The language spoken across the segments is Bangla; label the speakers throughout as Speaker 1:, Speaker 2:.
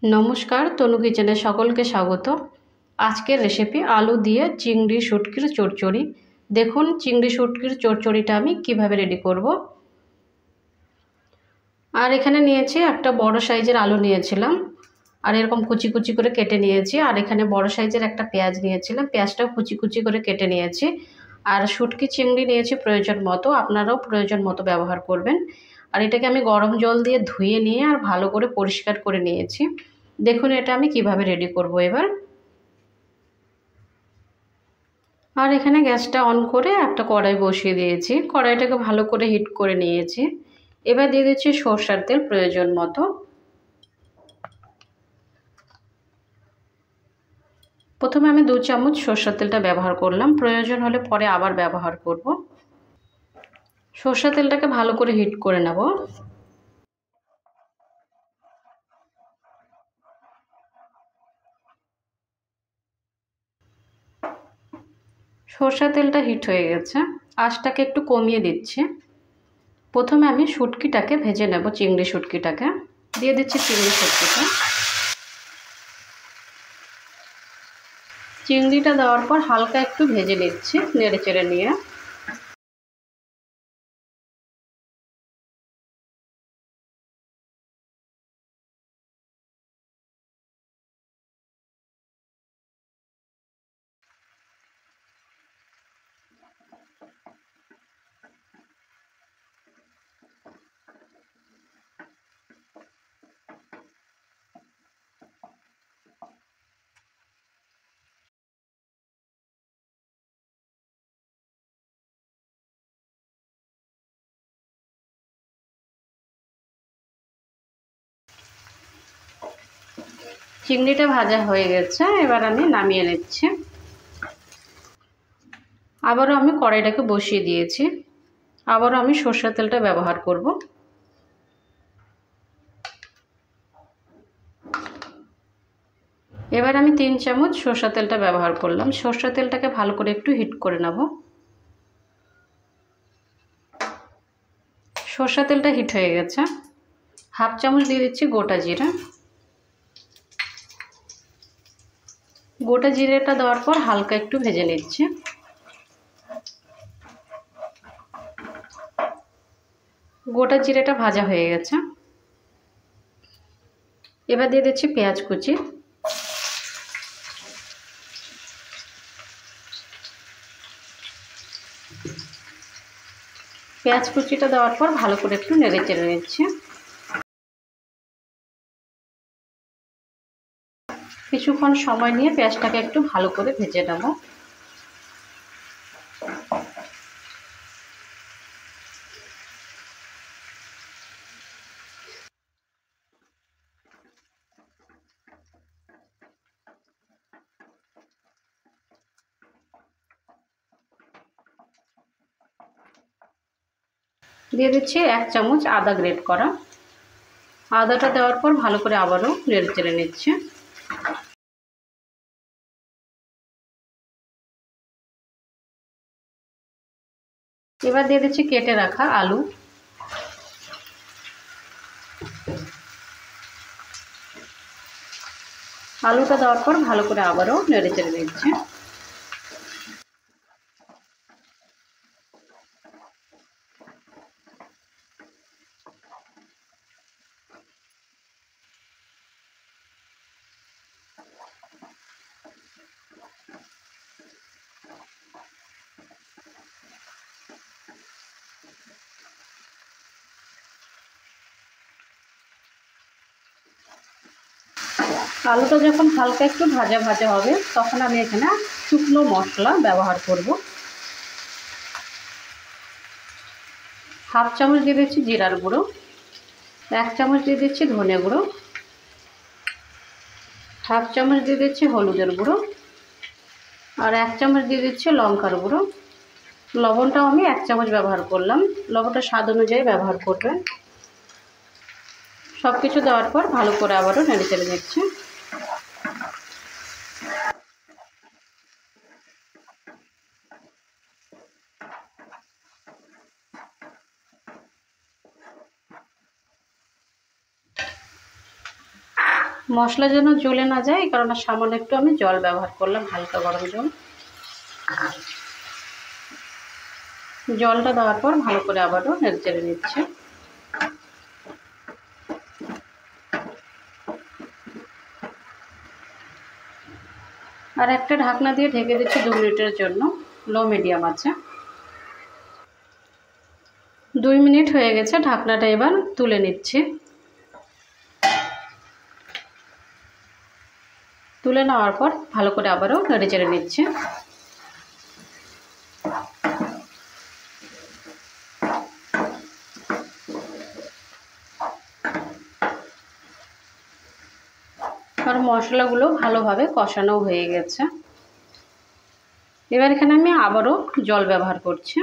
Speaker 1: নমস্কার, তনু কিচেনে সকলকে স্বাগত। আজকের রেসিপি আলু দিয়ে চিংড়ি শুটকির চচ্চড়ি। দেখুন চিংড়ি শুটকির চচ্চড়িটা আমি কিভাবে রেডি করব। আর এখানে নিয়েছি একটা বড় সাইজের আলু নিয়েছিলাম, আর এরকম কুচি কুচি করে কেটে নিয়েছি। আর এখানে বড় সাইজের একটা পেঁয়াজ নিয়েছিলাম, পেঁয়াজটাও কুচি কুচি করে কেটে নিয়েছি। আর শুটকি চিংড়ি নিয়েছি প্রয়োজন মতো, আপনারাও প্রয়োজন মতো ব্যবহার করবেন। আর এটাকে আমি গরম জল দিয়ে ধুয়ে নিয়ে আর ভালো করে পরিষ্কার করে নিয়েছি। দেখুন এটা আমি কিভাবে রেডি করব এবার। আর এখানে গ্যাসটা অন করে একটা কড়াই বসিয়ে দিয়েছি, কড়াইটাকে ভালো করে হিট করে নিয়েছি। এবার দিয়ে দিচ্ছি সরষের তেল প্রয়োজন মতো। প্রথমে আমি 2 চামচ সরষের তেলটা ব্যবহার করলাম, প্রয়োজন হলে পরে আবার ব্যবহার করব। সরষের তেলটাকে ভালো করে হিট করে নেব। সরষের তেলটা হিট হয়ে গেছে, আঁচটাকে একটু কমিয়ে দিচ্ছি। প্রথমে আমি শুটকিটাকে ভেজে নেব, চিংড়ি শুটকিটাকে দিয়ে দিচ্ছি। চিংড়িটা দেওয়ার পর হালকা একটু ভেজে নিচ্ছি নেড়ে চেড়ে নিয়ে। চিংড়িটা ভাজা হয়ে গেছে, এবার আমি নামিয়ে নিচ্ছি। আবারও আমি কড়াইটাকে বসিয়ে দিয়েছি, আবারও আমি সরষের তেলটা ব্যবহার করব। এবার আমি 3 চামচ সরষের তেলটা ব্যবহার করলাম। সরষের তেলটাকে ভালো করে একটু হিট করে নেব। সরষের তেলটা হিট হয়ে গেছে, হাফ চামচ দিয়ে দিচ্ছি গোটা জিরা। গোটা জিরেটা দেওয়ার পর হালকা একটু ভেজে নিচ্ছি। গোটা জিরেটা ভাজা হয়ে গেছে, এবার দিয়ে দিচ্ছি পেঁয়াজ কুচি। পেঁয়াজ কুচিটা দেওয়ার পর ভালো করে একটু নেড়ে চেড়ে নিচ্ছি। কিছুক্ষণ সময় নিয়ে পেঁয়াজটাকে একটু ভালো করে ভেজে নেব। দিয়ে দিচ্ছি 1 চামচ আদা গ্রেট করা। আদাটা দেওয়ার পর ভালো করে আবারও নেড়ে চেড়ে নিচ্ছি। এবার দিয়ে দিচ্ছি কেটে রাখা আলু। আলুটা দেওয়ার পর ভালো করে আবারও নেড়ে চেড়ে দিচ্ছি। আলুটা যখন হালকা একটু ভাজা ভাজা হবে তখন আমি এখানে শুকনো মশলা ব্যবহার করব। হাফ চামচ দিয়ে দিচ্ছি জিরার গুঁড়ো, 1 চামচ দিয়ে দিচ্ছি ধনে গুঁড়ো, হাফ চামচ দিয়ে দিচ্ছি হলুদের গুঁড়ো, আর 1 চামচ দিয়ে দিচ্ছি লঙ্কার গুঁড়ো। লবণটাও আমি 1 চামচ ব্যবহার করলাম, লবণটা স্বাদ অনুযায়ী ব্যবহার করবেন। সব কিছু দেওয়ার পর ভালো করে আবারও নেড়ে চেড়ে নিচ্ছি। মশলা যেন জ্বলে না যায় এই কারণে সামান্য একটু আমি জল ব্যবহার করলাম, হালকা গরম জল। জলটা দেওয়ার পর ভালো করে আবারও নেড়ে নিচ্ছে। আর একটা ঢাকনা দিয়ে ঢেকে দিচ্ছি 2 মিনিটের জন্য, লো মিডিয়াম আছে। 2 মিনিট হয়ে গেছে, ঢাকনাটা এবার তুলে নিচ্ছি। তুলে নেওয়ার পর ভালো করে আবারও নেড়ে নিচ্ছি। আর মশলাগুলো ভালোভাবে কষানো হয়ে গেছে। এবার এখানে আমি আবারও জল ব্যবহার করছি,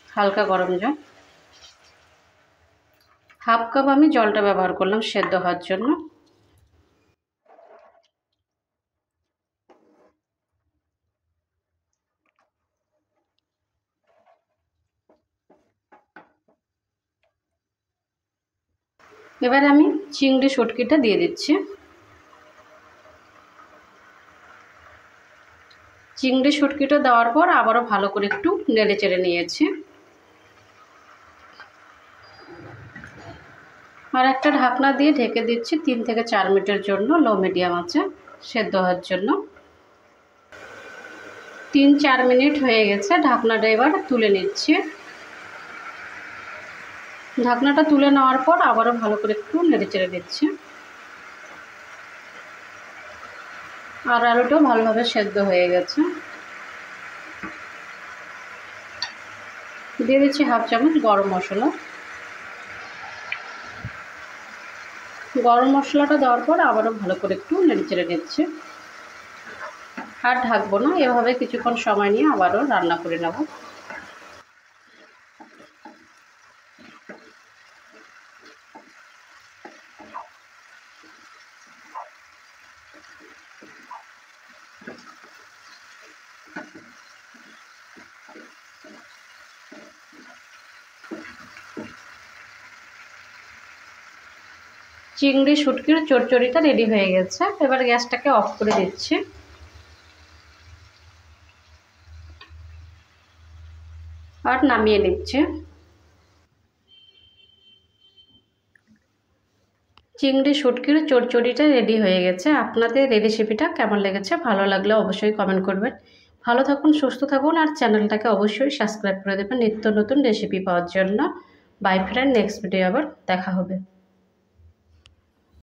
Speaker 1: হালকা গরম জল। হাফ কাপ আমি জলটা ব্যবহার করলাম সেদ্ধ হওয়ার জন্য। এবার আমি চিংড়ি শুটকিটা দিয়ে দিচ্ছি। চিংড়ি শুটকিটা দেওয়ার পর আবারও ভালো করে একটু নেড়ে নিয়েছি। আর একটা ঢাকনা দিয়ে ঢেকে দিচ্ছি 3 থেকে 4 মিনিটের জন্য, লো মিডিয়াম আছে, সেদ্ধ হওয়ার জন্য। 3-4 মিনিট হয়ে গেছে, ঢাকনাটা এবার তুলে নিচ্ছি। ঢাকনাটা তুলে নেওয়ার পর আবারও ভালো করে একটু নেড়ে দিচ্ছি। আর আলুটাও ভালোভাবে সেদ্ধ হয়ে গেছে। দিয়ে দিচ্ছি হাফ চামচ গরম মশলা। গরম মশলাটা দেওয়ার পর আবারও ভালো করে একটু নেড়ে নিচ্ছি। আর ঢাকবো না, এভাবে কিছুক্ষণ সময় নিয়ে আবারও রান্না করে নেব। চিংড়ি শুটকির চচ্চড়িটা রেডি হয়ে গেছে। এবার গ্যাসটাকে অফ করে দিচ্ছি। আর নামিয়ে নিচ্ছে। চিংড়ি শুটকির চচ্চড়িটা রেডি হয়ে গেছে। আপনাদের এই রেসিপিটা কেমন লেগেছে, ভালো লাগলে অবশ্যই কমেন্ট করবেন। ভালো থাকুন, সুস্থ থাকুন, আর চ্যানেলটাকে অবশ্যই সাবস্ক্রাইব করে দেবেন নিত্য নতুন রেসিপি পাওয়ার জন্য। বাই ফ্রেন্ড, নেক্সট ভিডিও আবার দেখা হবে।